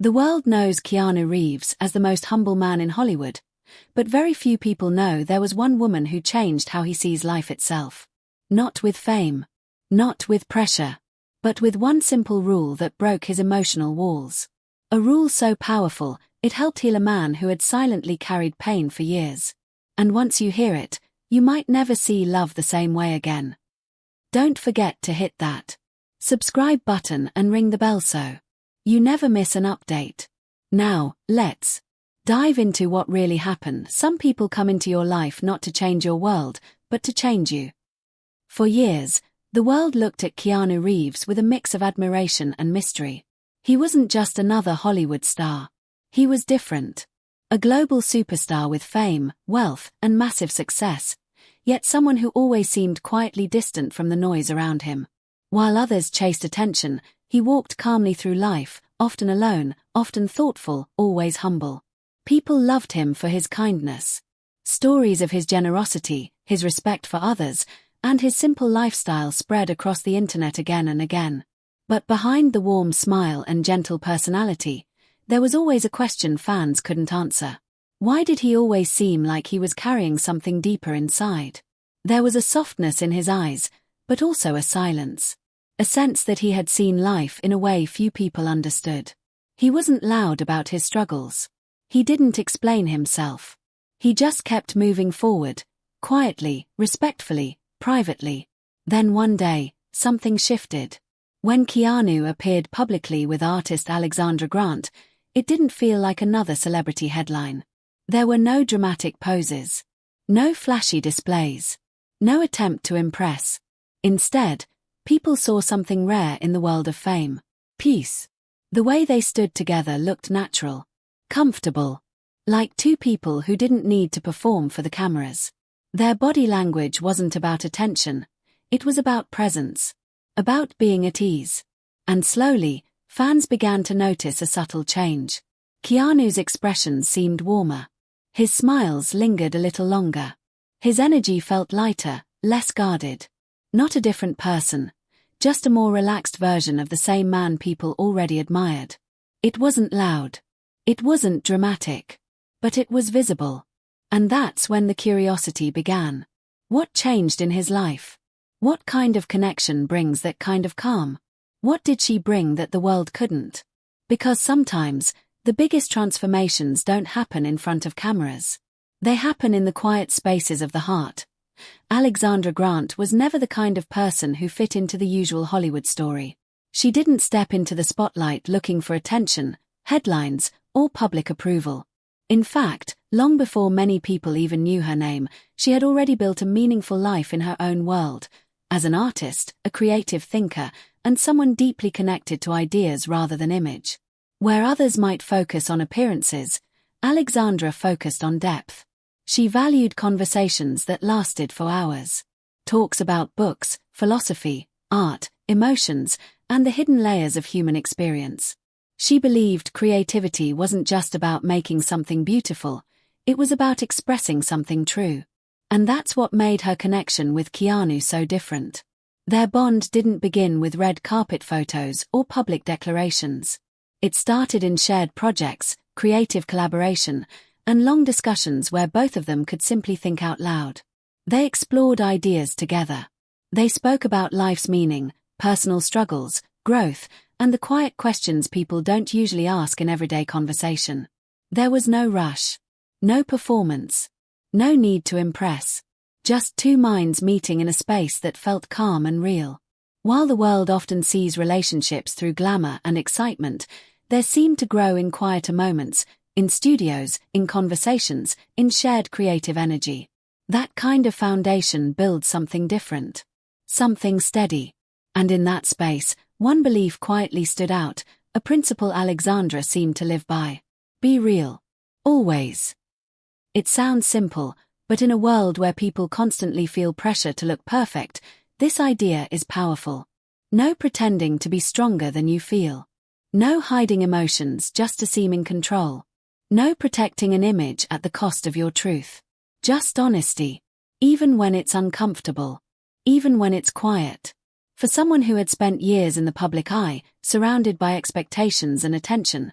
The world knows Keanu Reeves as the most humble man in Hollywood, but very few people know there was one woman who changed how he sees life itself. Not with fame, not with pressure, but with one simple rule that broke his emotional walls. A rule so powerful, it helped heal a man who had silently carried pain for years. And once you hear it, you might never see love the same way again. Don't forget to hit that subscribe button and ring the bell so you never miss an update. Now, let's dive into what really happened. Some people come into your life not to change your world, but to change you. For years, the world looked at Keanu Reeves with a mix of admiration and mystery. He wasn't just another Hollywood star. He was different. A global superstar with fame, wealth, and massive success, yet someone who always seemed quietly distant from the noise around him. While others chased attention, he walked calmly through life, often alone, often thoughtful, always humble. People loved him for his kindness. Stories of his generosity, his respect for others, and his simple lifestyle spread across the internet again and again. But behind the warm smile and gentle personality, there was always a question fans couldn't answer. Why did he always seem like he was carrying something deeper inside? There was a softness in his eyes, but also a silence. A sense that he had seen life in a way few people understood. He wasn't loud about his struggles. He didn't explain himself. He just kept moving forward, quietly, respectfully, privately. Then one day, something shifted. When Keanu appeared publicly with artist Alexandra Grant, it didn't feel like another celebrity headline. There were no dramatic poses, no flashy displays, no attempt to impress. Instead, people saw something rare in the world of fame: peace. The way they stood together looked natural, comfortable, like two people who didn't need to perform for the cameras. Their body language wasn't about attention, it was about presence, about being at ease. And slowly, fans began to notice a subtle change. Keanu's expressions seemed warmer. His smiles lingered a little longer. His energy felt lighter, less guarded. Not a different person, just a more relaxed version of the same man people already admired. It wasn't loud. It wasn't dramatic. But it was visible. And that's when the curiosity began. What changed in his life? What kind of connection brings that kind of calm? What did she bring that the world couldn't? Because sometimes, the biggest transformations don't happen in front of cameras. They happen in the quiet spaces of the heart. Alexandra Grant was never the kind of person who fit into the usual Hollywood story. She didn't step into the spotlight looking for attention, headlines, or public approval. In fact, long before many people even knew her name, she had already built a meaningful life in her own world, as an artist, a creative thinker, and someone deeply connected to ideas rather than image. Where others might focus on appearances, Alexandra focused on depth. She valued conversations that lasted for hours. Talks about books, philosophy, art, emotions, and the hidden layers of human experience. She believed creativity wasn't just about making something beautiful, it was about expressing something true. And that's what made her connection with Keanu so different. Their bond didn't begin with red carpet photos or public declarations. It started in shared projects, creative collaboration, and long discussions where both of them could simply think out loud. They explored ideas together. They spoke about life's meaning, personal struggles, growth, and the quiet questions people don't usually ask in everyday conversation. There was no rush, no performance, no need to impress. Just two minds meeting in a space that felt calm and real. While the world often sees relationships through glamour and excitement, they seemed to grow in quieter moments, in studios, in conversations, in shared creative energy. That kind of foundation builds something different. Something steady. And in that space, one belief quietly stood out, a principle Alexandra seemed to live by. Be real. Always. It sounds simple, but in a world where people constantly feel pressure to look perfect, this idea is powerful. No pretending to be stronger than you feel. No hiding emotions just to seem in control. No protecting an image at the cost of your truth. Just honesty. Even when it's uncomfortable. Even when it's quiet. For someone who had spent years in the public eye, surrounded by expectations and attention,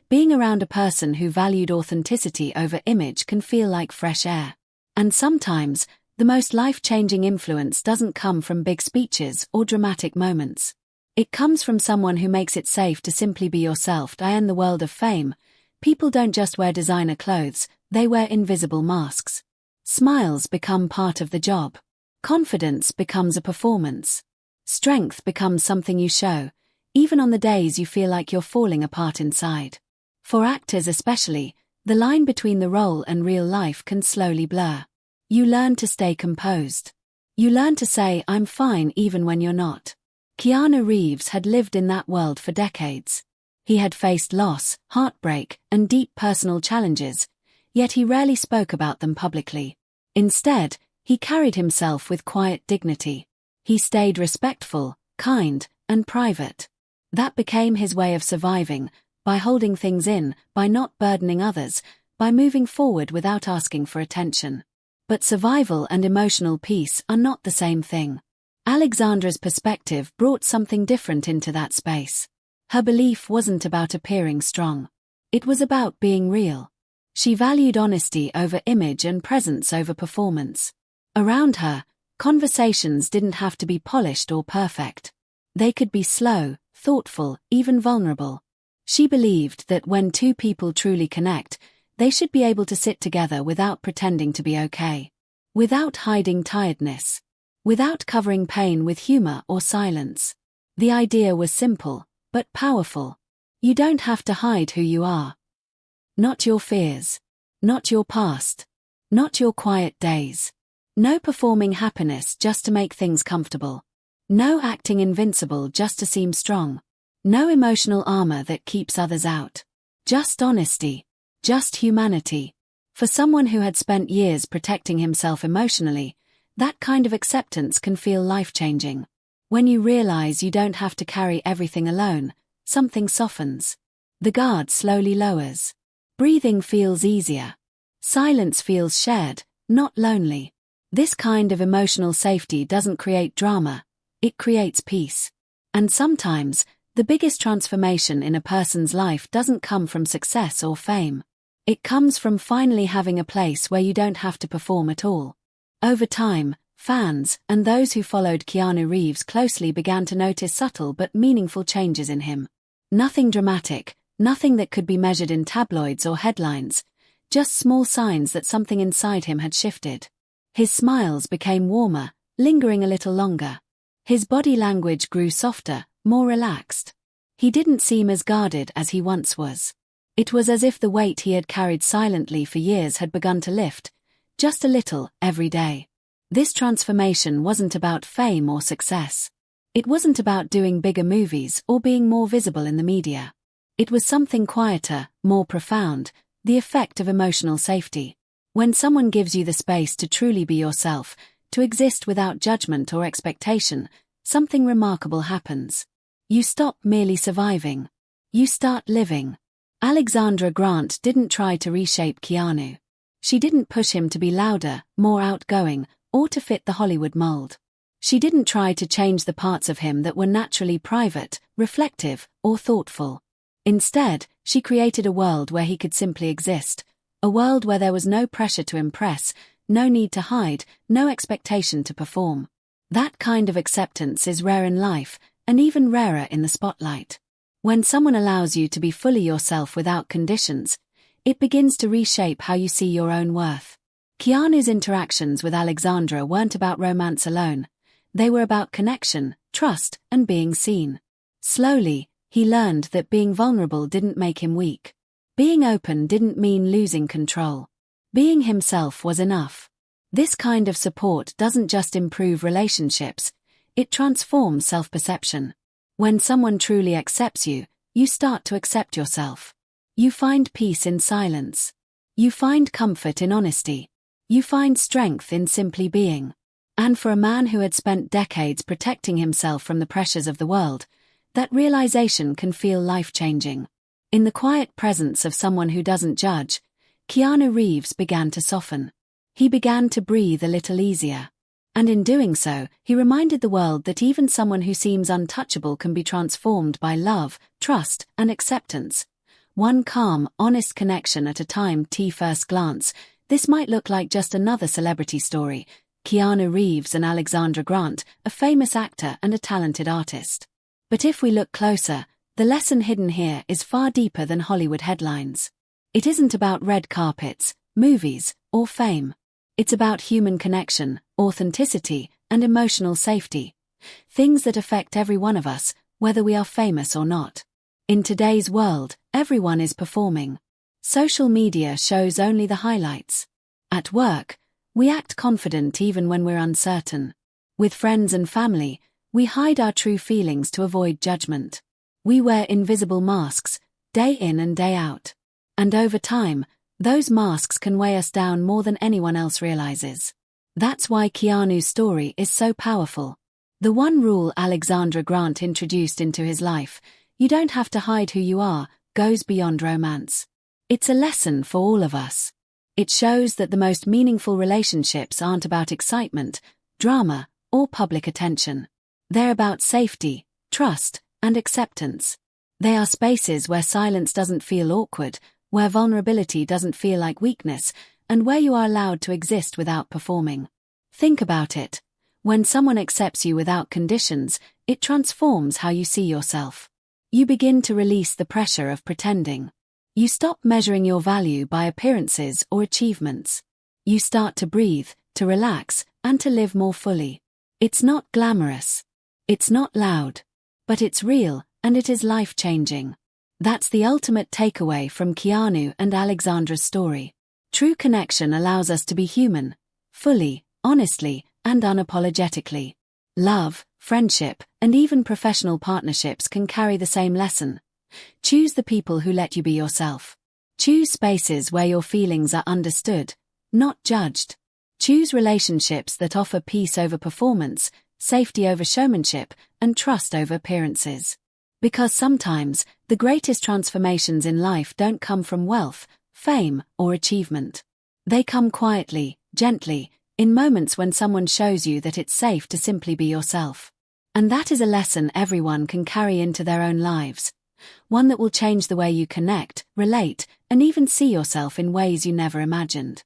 Being around a person who valued authenticity over image can feel like fresh air. And sometimes, the most life-changing influence doesn't come from big speeches or dramatic moments. It comes from someone who makes it safe to simply be yourself. In the world of fame, people don't just wear designer clothes, they wear invisible masks. Smiles become part of the job. Confidence becomes a performance. Strength becomes something you show, even on the days you feel like you're falling apart inside. For actors especially, the line between the role and real life can slowly blur. You learn to stay composed. You learn to say, "I'm fine," even when you're not. Keanu Reeves had lived in that world for decades. He had faced loss, heartbreak, and deep personal challenges, yet he rarely spoke about them publicly. Instead, he carried himself with quiet dignity. He stayed respectful, kind, and private. That became his way of surviving, by holding things in, by not burdening others, by moving forward without asking for attention. But survival and emotional peace are not the same thing. Alexandra's perspective brought something different into that space. Her belief wasn't about appearing strong. It was about being real. She valued honesty over image and presence over performance. Around her, conversations didn't have to be polished or perfect. They could be slow, thoughtful, even vulnerable. She believed that when two people truly connect, they should be able to sit together without pretending to be okay. Without hiding tiredness. Without covering pain with humor or silence. The idea was simple, but powerful. You don't have to hide who you are. Not your fears. Not your past. Not your quiet days. No performing happiness just to make things comfortable. No acting invincible just to seem strong. No emotional armor that keeps others out. Just honesty. Just humanity. For someone who had spent years protecting himself emotionally, that kind of acceptance can feel life-changing. When you realize you don't have to carry everything alone, something softens. The guard slowly lowers. Breathing feels easier. Silence feels shared, not lonely. This kind of emotional safety doesn't create drama, it creates peace. And sometimes, the biggest transformation in a person's life doesn't come from success or fame. It comes from finally having a place where you don't have to perform at all. Over time, fans and those who followed Keanu Reeves closely began to notice subtle but meaningful changes in him. Nothing dramatic, nothing that could be measured in tabloids or headlines, just small signs that something inside him had shifted. His smiles became warmer, lingering a little longer. His body language grew softer, more relaxed. He didn't seem as guarded as he once was. It was as if the weight he had carried silently for years had begun to lift, just a little, every day. This transformation wasn't about fame or success. It wasn't about doing bigger movies or being more visible in the media. It was something quieter, more profound, the effect of emotional safety. When someone gives you the space to truly be yourself, to exist without judgment or expectation, something remarkable happens. You stop merely surviving. You start living. Alexandra Grant didn't try to reshape Keanu. She didn't push him to be louder, more outgoing, or to fit the Hollywood mold. She didn't try to change the parts of him that were naturally private, reflective, or thoughtful. Instead, she created a world where he could simply exist, a world where there was no pressure to impress, no need to hide, no expectation to perform. That kind of acceptance is rare in life, and even rarer in the spotlight. When someone allows you to be fully yourself without conditions, it begins to reshape how you see your own worth. Keanu's interactions with Alexandra weren't about romance alone. They were about connection, trust, and being seen. Slowly, he learned that being vulnerable didn't make him weak. Being open didn't mean losing control. Being himself was enough. This kind of support doesn't just improve relationships, it transforms self-perception. When someone truly accepts you, you start to accept yourself. You find peace in silence. You find comfort in honesty. You find strength in simply being. And for a man who had spent decades protecting himself from the pressures of the world, that realization can feel life-changing. In the quiet presence of someone who doesn't judge, Keanu Reeves began to soften. He began to breathe a little easier. And in doing so, he reminded the world that even someone who seems untouchable can be transformed by love, trust, and acceptance. One calm, honest connection at a time. First glance, this might look like just another celebrity story. Keanu Reeves and Alexandra Grant, a famous actor and a talented artist. But if we look closer, the lesson hidden here is far deeper than Hollywood headlines. It isn't about red carpets, movies, or fame. It's about human connection, authenticity, and emotional safety. Things that affect every one of us, whether we are famous or not. In today's world, everyone is performing. Social media shows only the highlights. At work, we act confident even when we're uncertain. With friends and family, we hide our true feelings to avoid judgment. We wear invisible masks, day in and day out. And over time, those masks can weigh us down more than anyone else realizes. That's why Keanu's story is so powerful. The one rule Alexandra Grant introduced into his life, you don't have to hide who you are, goes beyond romance. It's a lesson for all of us. It shows that the most meaningful relationships aren't about excitement, drama, or public attention. They're about safety, trust, and acceptance. They are spaces where silence doesn't feel awkward, where vulnerability doesn't feel like weakness, and where you are allowed to exist without performing. Think about it. When someone accepts you without conditions, it transforms how you see yourself. You begin to release the pressure of pretending. You stop measuring your value by appearances or achievements. You start to breathe, to relax, and to live more fully. It's not glamorous. It's not loud. But it's real, and it is life-changing. That's the ultimate takeaway from Keanu and Alexandra's story. True connection allows us to be human, fully, honestly, and unapologetically. Love, friendship, and even professional partnerships can carry the same lesson. Choose the people who let you be yourself. Choose spaces where your feelings are understood, not judged. Choose relationships that offer peace over performance, safety over showmanship, and trust over appearances. Because sometimes, the greatest transformations in life don't come from wealth, fame, or achievement. They come quietly, gently, in moments when someone shows you that it's safe to simply be yourself. And that is a lesson everyone can carry into their own lives. One that will change the way you connect, relate, and even see yourself in ways you never imagined.